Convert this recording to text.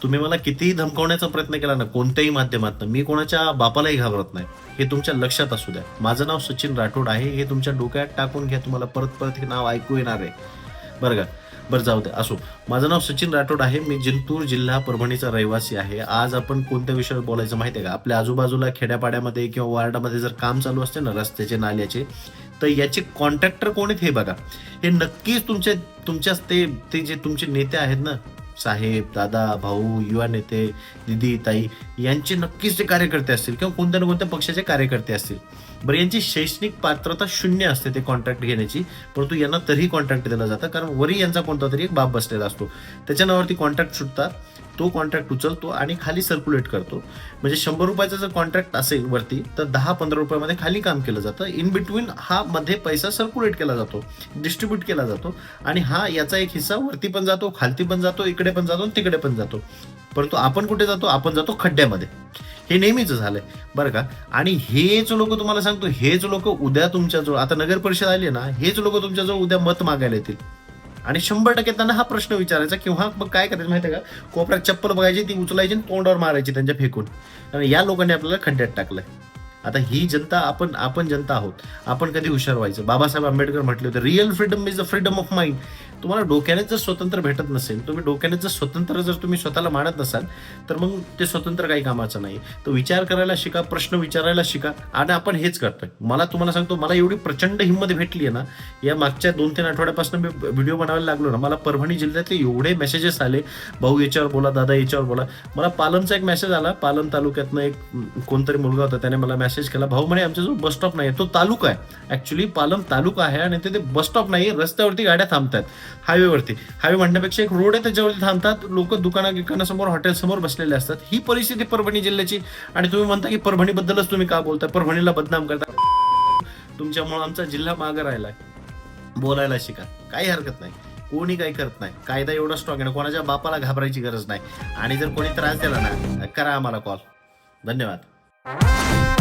तुम्ही मला कितीही धमकावण्याचा प्रयत्न केला ना कोणत्याही माध्यमातून, मी कोणाच्या बापालाही घाबरत नाही. हे तुमच्या लक्षात असू द्या. माझं नाव सचिन राठोड आहे, हे तुमच्या डोक्यात टाकून घ्या. तुम्हाला परत परत हे नाव ऐकू येणार आहे, बरं का. बरं, जाऊ द्या, असो. माझं नाव सचिन राठोड आहे. मी जिंतूर जिल्हा परभणीचा रहिवासी आहे. आज आपण कोणत्या विषयावर बोलायचं माहिती आहे का? आपल्या आजूबाजूला खेड्यापाड्यामध्ये किंवा वार्डामध्ये जर काम चालू असते ना रस्त्याचे, नाल्याचे, तर याचे कॉन्ट्रॅक्टर कोण आहेत हे बघा. हे नक्कीच तुमच्या ते जे तुमचे नेते आहेत ना, साहेब, दादा, भाऊ, युवा नेते, दिदी, ताई, यांचे नक्कीच ते कार्यकर्ते असतील किंवा कोणत्या ना कोणत्या पक्षाचे कार्यकर्ते असतील. बरं, यांची शैक्षणिक पात्रता शून्य असते ते कॉन्ट्रॅक्ट घेण्याची, परंतु यांना तरीही कॉन्ट्रॅक्ट दिला जातं, कारण वरी यांचा कोणता तरी एक बाप बसलेला असतो. त्याच्या नावावरती कॉन्ट्रॅक्ट सुटतात. तो कॉन्ट्रॅक्ट उचलतो आणि खाली सर्क्युलेट करतो. म्हणजे 100 रुपयाचा जर कॉन्ट्रॅक्ट असेल वरती, तर 10-15 रुपयामध्ये खाली काम केलं जातं. इन बिटवीन हा मध्ये पैसा सर्क्युलेट केला जातो, डिस्ट्रीब्यूट केला जातो, आणि हा याचा एक हिस्सा वरती पण जातो, खालती पण जातो, इकडे पण जातो, तिकडे पण जातो. परंतु आपण कुठे जातो? आपण जातो खड्ड्यामध्ये. हे नेहमीच झालंय, बरं का. आणि हेच लोक, तुम्हाला सांगतो, हेच लोक उद्या तुमच्याजवळ, आता नगर परिषद आली ना, हेच लोक तुमच्याजवळ उद्या मत मागायला येतील. आणि 100% त्यांना हा प्रश्न विचारायचा, किंवा मग काय करायचं माहिती आहे का? कोपऱ्यात चप्पल बघायची, ती उचलायची आणि तोंडावर मारायची त्यांच्या फेकून. आणि या लोकांनी आपल्याला खड्ड्यात टाकलंय. आता ही जनता, आपण जनता आहोत. आपण कधी हुशार व्हायचं? बाबासाहेब आंबेडकर म्हटले होते, real freedom is the freedom of mind. तुम्हाला डोक्यानेच जर स्वतंत्र भेटत नसेल, तुम्ही डोक्यानेच जर स्वतंत्र जर तुम्ही स्वतःला मानत नसाल, तर मग ते स्वतंत्र काही कामाचं नाही. तर विचार करायला शिका, प्रश्न विचारायला शिका. आणि आपण हेच करतोय. तुम्हाला सांगतो, मला एवढी प्रचंड हिंमत भेटली आहे ना, या मागच्या 2-3 आठवड्यापासून मी व्हिडिओ बनवायला लागलो ना, मला परभणी जिल्ह्यातले एवढे मेसेजेस आले, भाऊ याच्यावर बोला, दादा याच्यावर बोला. मला पालमचा एक मेसेज आला, पालम तालुक्यातनं एक कोणतरी मुलगा होता, त्याने मला मेसेज केला, भाऊ म्हणे आमच्याजवळ बस स्टॉप नाही. तो तालुका आहे, ऍक्च्युली पालम तालुका आहे, आणि तिथे बस स्टॉप नाही, रस्त्यावरती गाड्या थांबतात. हायवेवरती, हायवे म्हणण्यापेक्षा एक रोड आहे त्याच्यावरती थांबतात लोक, दुकानासमोर, हॉटेलसमोर बसलेले असतात. ही परिस्थिती परभणी जिल्ह्याची. आणि तुम्ही म्हणता की परभणीबद्दलच तुम्ही का बोलताय, परभणीला बदनाम करता. तुमच्यामुळे आमचा जिल्हा मागे राहिलाय. बोलायला शिका, काही हरकत नाही. कोणी काही करत नाही. कायदा एवढा स्ट्रॉंग आहे ना, कोणाच्या बापाला घाबरायची गरज नाही. आणि जर कोणी त्रास दिला ना, करा आम्हाला कॉल. धन्यवाद.